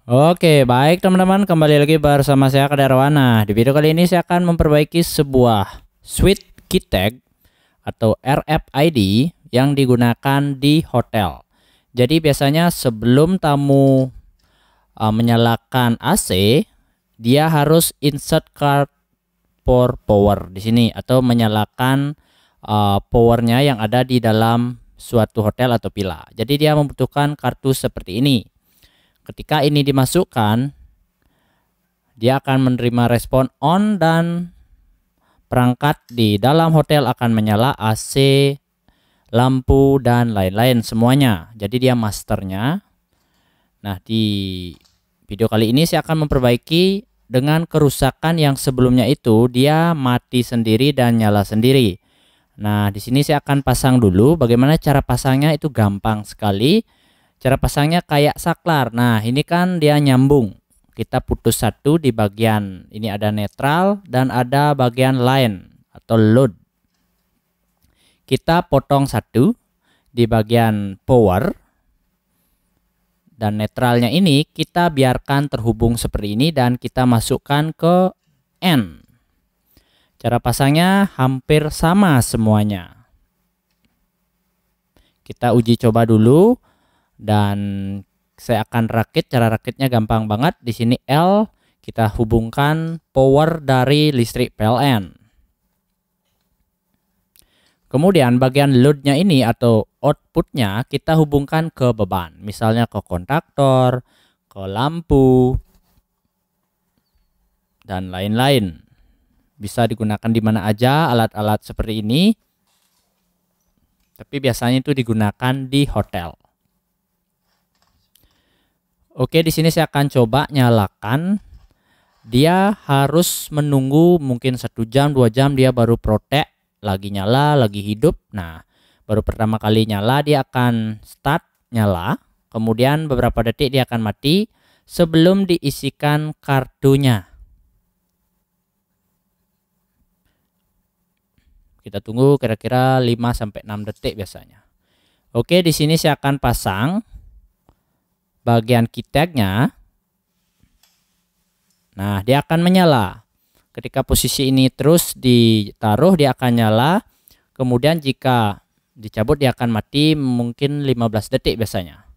Oke, baik teman-teman, kembali lagi bersama saya Kadarwana. Di video kali ini saya akan memperbaiki sebuah switch key tag atau RFID yang digunakan di hotel. Jadi biasanya sebelum tamu menyalakan AC, dia harus insert card for power di sini atau menyalakan powernya yang ada di dalam suatu hotel atau villa. Jadi dia membutuhkan kartu seperti ini. Ketika ini dimasukkan, dia akan menerima respon on dan perangkat di dalam hotel akan menyala, AC, lampu, dan lain-lain semuanya. Jadi dia masternya. Nah, di video kali ini saya akan memperbaiki dengan kerusakan yang sebelumnya itu dia mati sendiri dan nyala sendiri. Nah, di sini saya akan pasang dulu. Bagaimana cara pasangnya itu gampang sekali. Cara pasangnya kayak saklar. Nah, ini kan dia nyambung. Kita putus satu di bagian ini, ada netral dan ada bagian line atau load. Kita potong satu di bagian power. Dan netralnya ini kita biarkan terhubung seperti ini dan kita masukkan ke N. Cara pasangnya hampir sama semuanya. Kita uji coba dulu. Dan saya akan rakit. Cara rakitnya gampang banget. Di sini L kita hubungkan power dari listrik PLN. Kemudian bagian loadnya ini atau outputnya kita hubungkan ke beban. Misalnya ke kontaktor, ke lampu, dan lain-lain. Bisa digunakan di mana aja alat-alat seperti ini. Tapi biasanya itu digunakan di hotel. Oke, di sini saya akan coba nyalakan. Dia harus menunggu mungkin 1 jam, 2 jam dia baru protek, lagi nyala, lagi hidup. Nah, baru pertama kali nyala dia akan start nyala. Kemudian beberapa detik dia akan mati sebelum diisikan kartunya. Kita tunggu kira-kira 5-6 detik biasanya. Oke, di sini saya akan pasang bagian key tag-nya. Nah, dia akan menyala. Ketika posisi ini terus ditaruh, dia akan nyala. Kemudian jika dicabut dia akan mati mungkin 15 detik biasanya.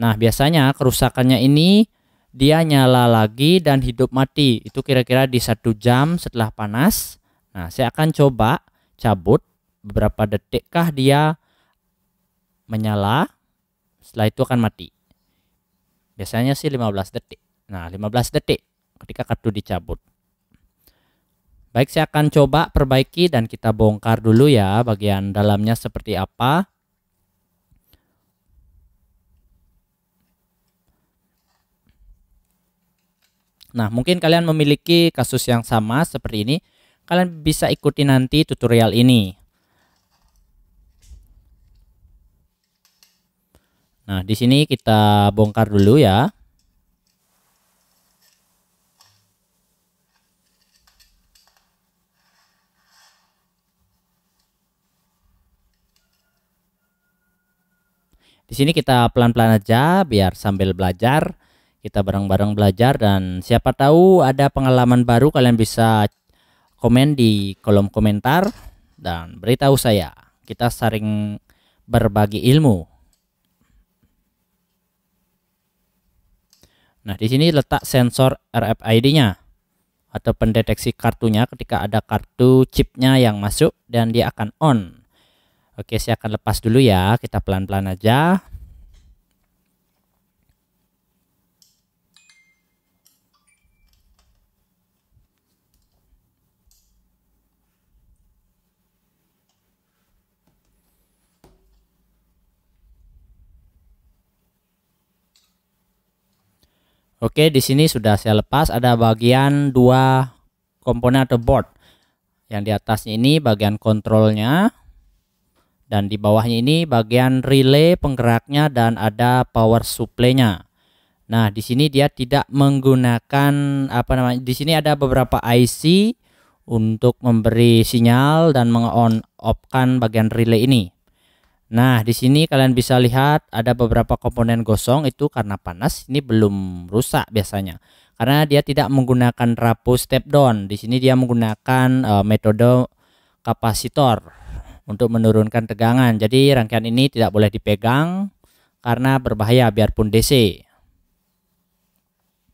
Nah, biasanya kerusakannya ini dia nyala lagi dan hidup mati. Itu kira-kira di 1 jam setelah panas. Nah, saya akan coba cabut. Beberapa detikkah dia menyala. Setelah itu akan mati. Biasanya sih 15 detik. Nah, 15 detik ketika kartu dicabut. Baik, saya akan coba perbaiki dan kita bongkar dulu ya bagian dalamnya seperti apa. Nah, mungkin kalian memiliki kasus yang sama seperti ini. Kalian bisa ikuti nanti tutorial ini. Nah, di sini kita bongkar dulu ya. Di sini kita pelan-pelan aja biar sambil belajar, kita bareng-bareng belajar, dan siapa tahu ada pengalaman baru kalian bisa komen di kolom komentar dan beritahu saya. Kita saling berbagi ilmu. Nah, di sini letak sensor RFID-nya atau pendeteksi kartunya ketika ada kartu chipnya yang masuk dan dia akan on. Oke, saya akan lepas dulu ya. Kita pelan-pelan aja. Oke, di sini sudah saya lepas. Ada bagian 2 komponen atau board. Yang di atasnya ini bagian kontrolnya. Dan di bawahnya ini bagian relay penggeraknya dan ada power supply-nya. Nah, di sini dia tidak menggunakan di sini ada beberapa IC untuk memberi sinyal dan meng-on-off-kan bagian relay ini. Nah, di sini kalian bisa lihat ada beberapa komponen gosong itu karena panas. Ini belum rusak biasanya. Karena dia tidak menggunakan rapo step down. Di sini dia menggunakan metode kapasitor untuk menurunkan tegangan. Jadi rangkaian ini tidak boleh dipegang karena berbahaya biarpun DC.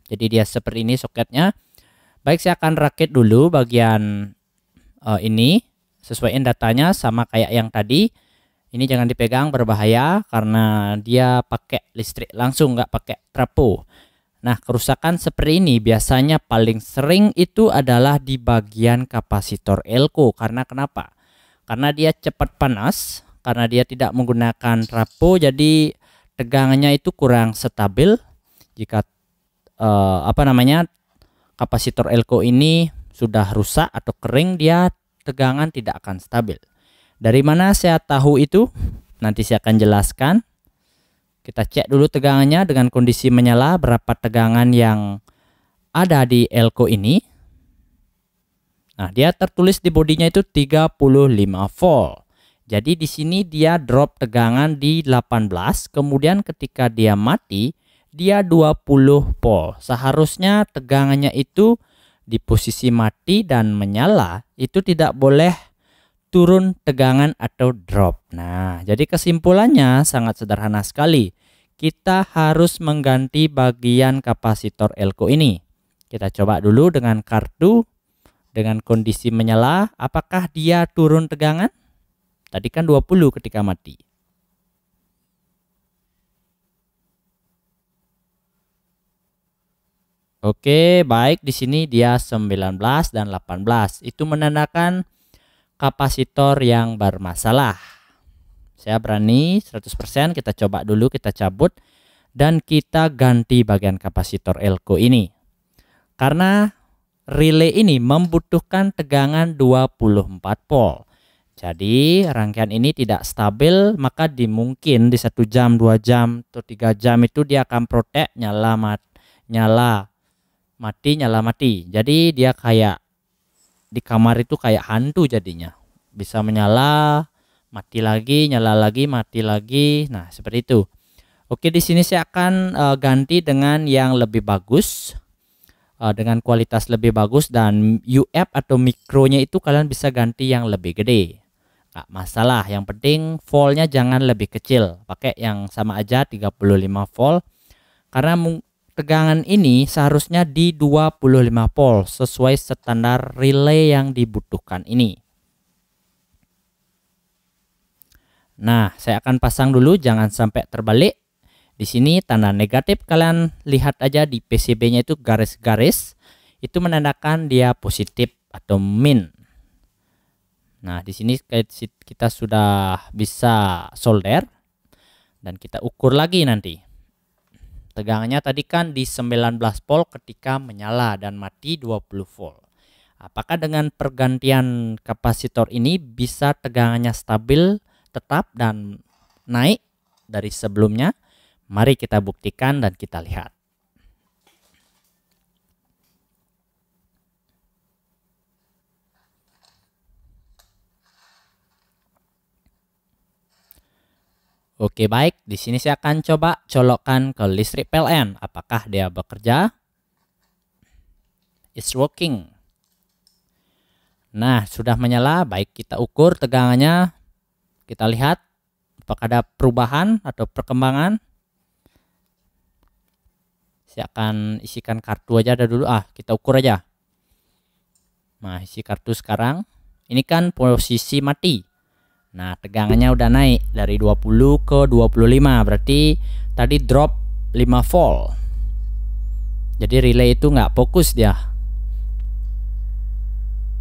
Jadi dia seperti ini soketnya. Baik, saya akan rakit dulu bagian ini. Sesuaiin datanya sama kayak yang tadi. Ini jangan dipegang, berbahaya karena dia pakai listrik langsung, nggak pakai trapo. Nah, kerusakan seperti ini biasanya paling sering itu adalah di bagian kapasitor elko. Karena kenapa? Karena dia cepat panas, karena dia tidak menggunakan trapo, jadi tegangannya itu kurang stabil. Jika kapasitor elko ini sudah rusak atau kering, dia tegangan tidak akan stabil. Dari mana saya tahu itu? Nanti saya akan jelaskan. Kita cek dulu tegangannya dengan kondisi menyala, berapa tegangan yang ada di elko ini. Nah, dia tertulis di bodinya itu 35 volt. Jadi di sini dia drop tegangan di 18, kemudian ketika dia mati, dia 20 volt. Seharusnya tegangannya itu di posisi mati dan menyala itu tidak boleh turun tegangan atau drop. Nah, jadi kesimpulannya sangat sederhana sekali. Kita harus mengganti bagian kapasitor elko ini. Kita coba dulu dengan kartu. Dengan kondisi menyala, apakah dia turun tegangan? Tadi kan 20 ketika mati. Oke, baik, di sini dia 19 dan 18. Itu menandakan kapasitor yang bermasalah. Saya berani 100%, kita coba dulu, kita cabut dan kita ganti bagian kapasitor elko ini. Karena relay ini membutuhkan tegangan 24 volt. Jadi rangkaian ini tidak stabil, maka dimungkin di 1 jam, 2 jam, atau 3 jam itu dia akan protek nyala mati. Jadi dia kayak di kamar itu kayak hantu jadinya. Bisa menyala, mati lagi, nyala lagi, mati lagi. Nah, seperti itu. Oke, di sini saya akan ganti dengan yang lebih bagus. Dengan kualitas lebih bagus, dan UF atau mikronya itu kalian bisa ganti yang lebih gede. Nggak masalah, yang penting voltnya jangan lebih kecil. Pakai yang sama aja 35 volt. Karena tegangan ini seharusnya di 25 volt sesuai standar relay yang dibutuhkan ini. Nah, saya akan pasang dulu, jangan sampai terbalik. Di sini tanda negatif, kalian lihat aja di PCB-nya itu garis-garis. Itu menandakan dia positif atau min. Nah, di sini kita sudah bisa solder dan kita ukur lagi nanti. Tegangannya tadi kan di 19 volt ketika menyala dan mati 20 volt. Apakah dengan pergantian kapasitor ini bisa tegangannya stabil tetap dan naik dari sebelumnya? Mari kita buktikan dan kita lihat. Oke, baik, di sini saya akan coba colokkan ke listrik PLN. Apakah dia bekerja? It's working. Nah, sudah menyala. Baik, kita ukur tegangannya. Kita lihat apakah ada perubahan atau perkembangan. Saya akan isikan kartu aja dulu. Kita ukur aja. Nah, isi kartu sekarang. Ini kan posisi mati. Nah, tegangannya udah naik dari 20 ke 25. Berarti tadi drop 5 volt. Jadi relay itu nggak fokus dia.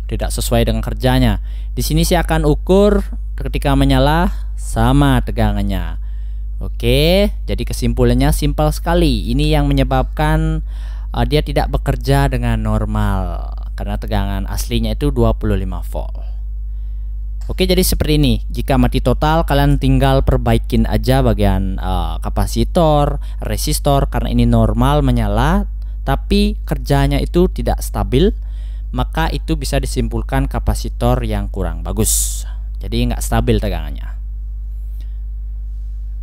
Tidak sesuai dengan kerjanya. Di sini saya akan ukur ketika menyala sama tegangannya. Oke, jadi kesimpulannya simpel sekali. Ini yang menyebabkan dia tidak bekerja dengan normal. Karena tegangan aslinya itu 25 volt. Oke, jadi seperti ini. Jika mati total, kalian tinggal perbaikin aja bagian kapasitor, resistor. Karena ini normal menyala, tapi kerjanya itu tidak stabil, maka itu bisa disimpulkan kapasitor yang kurang bagus. Jadi nggak stabil tegangannya.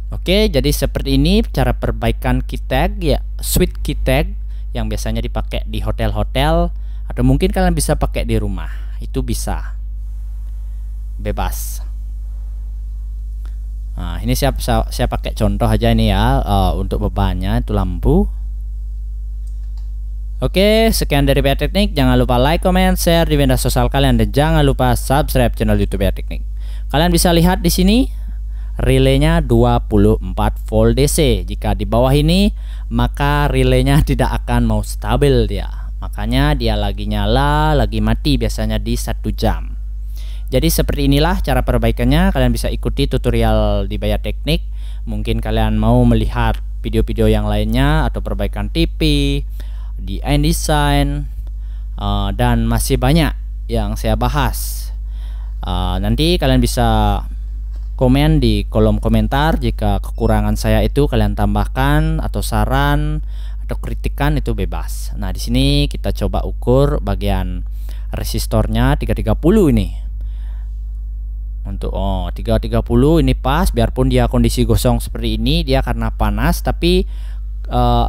Oke, jadi seperti ini cara perbaikan key tag ya, Sweet key tag yang biasanya dipakai di hotel-hotel atau mungkin kalian bisa pakai di rumah. Itu bisa. Bebas. Nah, ini saya pakai contoh aja ini ya, untuk bebannya itu lampu. Oke, sekian dari PR Teknik. Jangan lupa like, comment, share di media sosial kalian dan jangan lupa subscribe channel YouTube PR Teknik. Kalian bisa lihat di sini relaynya 24 volt DC. Jika di bawah ini maka relaynya tidak akan mau stabil dia. Makanya dia lagi nyala, lagi mati biasanya di 1 jam. Jadi seperti inilah cara perbaikannya. Kalian bisa ikuti tutorial di Bayar Teknik. Mungkin kalian mau melihat video-video yang lainnya atau perbaikan TV, di InDesign, dan masih banyak yang saya bahas. Nanti kalian bisa komen di kolom komentar jika kekurangan saya itu kalian tambahkan, atau saran atau kritikan itu bebas. Nah, di sini kita coba ukur bagian resistornya 330 ini. Untuk 330 ini pas, biarpun dia kondisi gosong seperti ini, dia karena panas tapi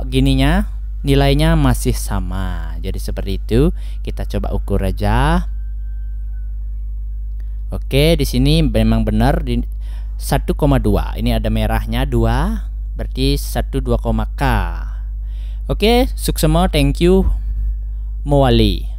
gininya nilainya masih sama. Jadi seperti itu. Kita coba ukur aja. Oke, di sini memang benar di 1,2. Ini ada merahnya 2, berarti 12, K. Oke, suksema, thank you, Mowali.